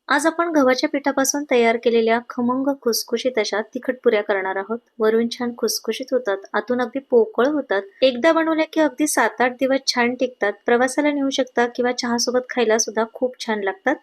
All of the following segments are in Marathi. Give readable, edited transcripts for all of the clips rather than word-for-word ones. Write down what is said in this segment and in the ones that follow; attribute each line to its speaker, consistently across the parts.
Speaker 1: आज आपण गव्हाच्या पिठापासून तयार केलेल्या खमंग खुसखुशीत अशा तिखट पुऱ्या करणार आहोत। वरून छान खुसखुशीत होतात, आतून अगदी पोकळ होतात। एकदा बनवल्या की अगदी 7-8 दिवस छान टिकतात। प्रवासाला नेऊ शकता किंवा चहा सोबत खायला सुद्धा खूप छान लागतात।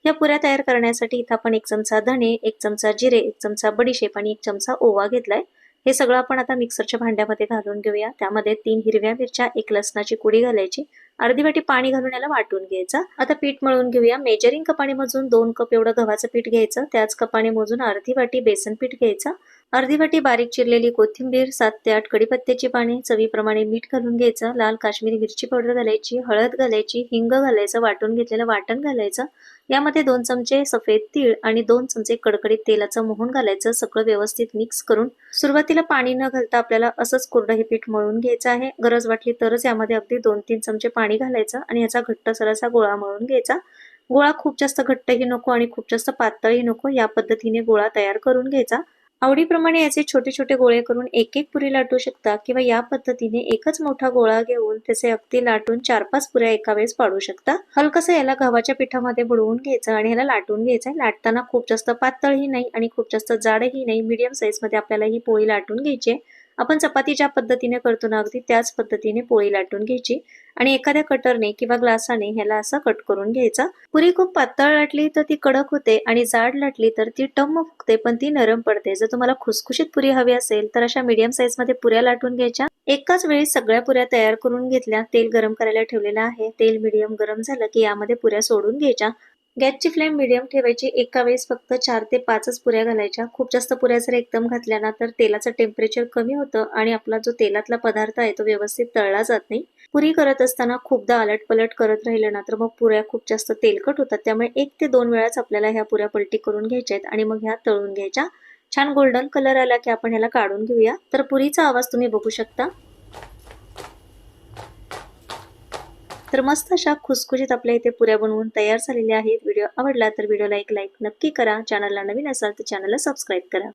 Speaker 1: या पुऱ्या तयार करण्यासाठी इथे आपण 1 चमचा धणे, 1 चमचा जिरे, 1 चमचा बडीशेप आणि 1 चमचा ओवा घेतलाय। हे सगळं आपण आता मिक्सरच्या भांड्यामध्ये घालून घेऊया। त्यामध्ये 3 हिरव्या मिरच्या, 1 लसणाची कुडी घालायची, अर्धी वाटी पाणी घालून याला वाटून घ्यायचं। आता पीठ मळून घेऊया। मेजरिंग कपाने मोजून 2 कप एवढं गव्हाचं पीठ घ्यायचं। त्याच कपाने मोजून अर्धी वाटी बेसन पीठ घ्यायचं। अर्धी वाटी बारीक चिरलेली कोथिंबीर, 7 ते 8 कढीपत्त्याची पाने, चवीप्रमाणे मीठ घालून घ्यायचं। लाल काश्मीरी मिरची पावडर घालायची, हळद घालायची, हिंग घालायचं, वाटून घेतलेलं वाटण घालायचं। यामध्ये 2 चमचे सफेद तीळ आणि 2 चमचे कडकडीत तेलाचं मोहन घालायचं। सगळं व्यवस्थित मिक्स करून सुरुवातीला पाणी न घालता आपल्याला असंच कोरडं हे पीठ मळून घ्यायचं आहे। गरज वाटली तरच यामध्ये अगदी 2-3 चमचे पाणी घालायचं आणि याचा घट्टसर असा गोळा मळून घ्यायचा। गोळा खूप जास्त घट्टही नको आणि खूप जास्त पातळही नको, या पद्धतीने गोळा तयार करून घ्यायचा। आवडीप्रमाणे याचे छोटे छोटे गोळे करून एक एक पुरी लाटू शकता किंवा या पद्धतीने एकच मोठा गोळा घेऊन त्याचे अगदी लाटून 4-5 पुऱ्या एका वेळेस पाडू शकता। हलकसं याला गव्हाच्या पिठामध्ये बुडवून घ्यायचं आणि याला लाटून घ्यायचं। लाटताना खूप जास्त पातळही नाही आणि खूप जास्त जाडही नाही, मीडियम साईज मध्ये आपल्याला ही पोळी लाटून घ्यायची। आपण चपाती ज्या पद्धतीने करतो ना, अगदी त्याच पद्धतीने पोळी लाटून घ्यायची आणि एखाद्या कटरने किंवा ग्लासाने ह्याला असं कट करून घ्यायचा। पुरी खूप पातळ लाटली तर ती कडक होते आणि जाड लाटली तर ती टम्म फुगते, पण ती नरम पडते। जर तुम्हाला खुसखुशीत पुरी हवी असेल तर अशा मीडियम साईज मध्ये पुऱ्या लाटून घ्यायच्या। एकाच वेळी सगळ्या पुऱ्या तयार करून घेतल्या। तेल गरम करायला ठेवलेलं आहे। तेल मीडियम गरम झालं की यामध्ये पुऱ्या सोडून घ्यायच्या। गॅसची फ्लेम मीडियम ठेवायची। एका वेळेस फक्त 4 ते 5च पुऱ्या घालायच्या। खूप जास्त पुऱ्या जर एकदम घातल्या ना तर तेलाचं टेम्परेचर कमी होतं आणि आपला जो तेलातला पदार्थ आहे तो व्यवस्थित तळला जात नाही। पुरी करत असताना खूपदा आलटपलट करत राहिलं ना तर मग पुऱ्या खूप जास्त तेलकट होतात। त्यामुळे 1 ते 2 वेळाच आपल्याला ह्या पुऱ्या पलटी करून घ्यायच्या आहेत आणि मग ह्या तळून घ्यायच्या। छान गोल्डन कलर आला की आपण ह्याला काढून घेऊया। तर पुरीचा आवाज तुम्ही बघू शकता। तर मस्त अशा खुसखुशीत आपल्या इथे पुऱ्या बनवून तयार झालेल्या आहेत। व्हिडिओ आवडला तर व्हिडिओला एक लाईक नक्की करा। चॅनलला नवीन असाल तर चॅनलला सबस्क्राईब करा।